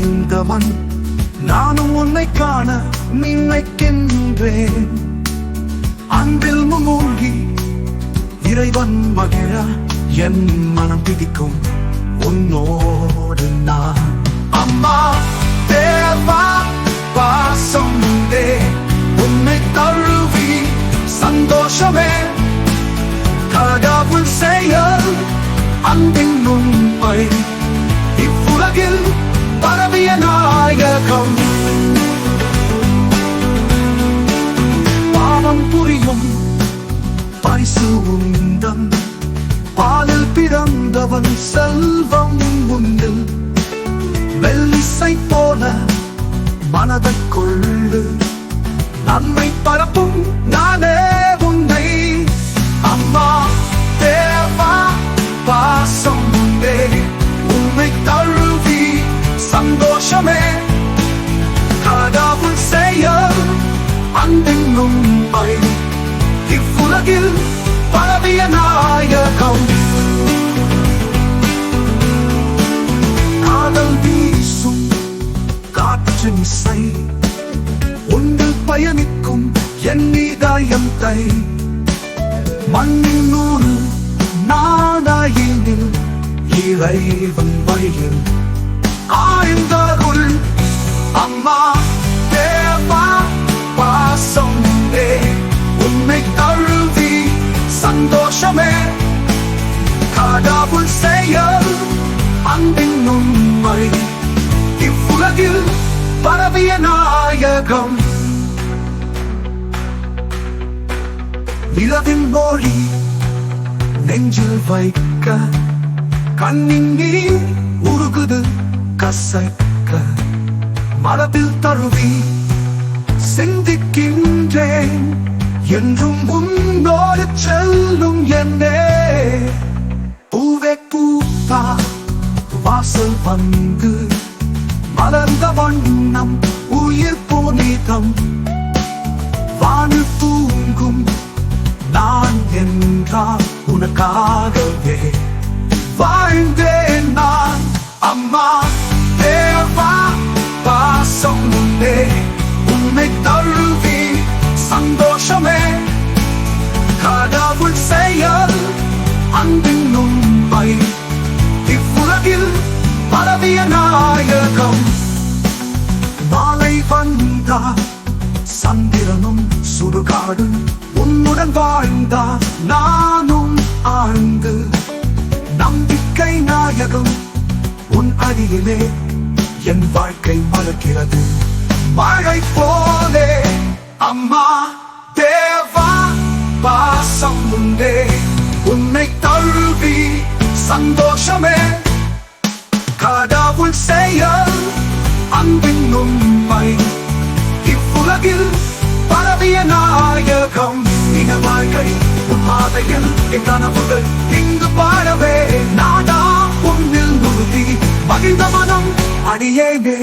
அடைந்தவன் நானும் உன்னை காண நினைக்கின்றேன். அன்பில் மூழ்கி இறைவன் மகிழ என் மனம் பிடிக்கும் உன்னோடு நான். அம்மா தேவா பாசம் உண்டே உன்னை தழுவி சந்தோஷமே கடவுள் செயல் அன்பின் உண்மை இவ்வுலகில் பரவிய நாயகம். பாவம் புரியும் பரிசு உந்தன் பாலில் பிறந்தவன் செல்வம் உண்டில் வெள்ளிசை போல மனதைக் கொள்ளு நன்மை பரப்பும் நானே உன்னை. அம்மா தேவா பாசம் உண்டே உன்னை தழுவி சந்தோஷமே கடவுள் செயல் அன்பின் உண்மை இவ்வுலகில் பரவிய நாயகம். காதல் வீசும் காற்றின் இசை உன்னில் பயணிக்கும் என் இதயம் தை மண்ணின் நூறு நாடாயில் இறைவன் வழியில் ஆய்ந்தருள். அம்மா தேவா பாசம் உண்டே உன்னை தழுவி சந்தோஷமே கடவுள் செயல் அன்பின் உண்மை இவ்வுலகில் பரவிய நாயகம். நிலவின் மொழி நெஞ்சில் வைக்க கண்ணின் நீர் உருகுது கசக்க மரபில் தழுவி சிந்திக்கின்றேன் என்றும் உன்னோடு செல்லும் என்னே. பூவே பூத்தா வாசல் வந்து மலர்ந்த வண்ணம் உயிர் புனிதம் வானு தூங்கும் நான் என்றால் உனக்காகவே வாழ்ந்தேன் நான். அம்மா தேவா பாசம் உண்டே உன்னை தழுவி சந்தோஷமே கடவுள் செயல் அன்பின் உண்மை இவ்வுலகில் பரவிய நாயகம். மாலை வந்தா சந்திரனும் சுடுகாடு உன்னுடன் வாழ்ந்தா நானும் ஆழ்ந்து நம்பிக்கை நாயகம் உன் அருகிலே என் வாழ்க்கை மலர்கிறது மழை போலே. அம்மா தேவா பாசம் உண்டே உன்னை தழுவி சந்தோஷமே கடவுள் செயல் அன்பின் உண்மை இவ்வுலகில் பரவிய நாயகம். இன வாழ்க்கை உன் மாதையில் என் கனவுகள் இங்கு பாடவே நாடா உன்னில் நுழுதி மகிழ்ந்த மனம் அடியேனே.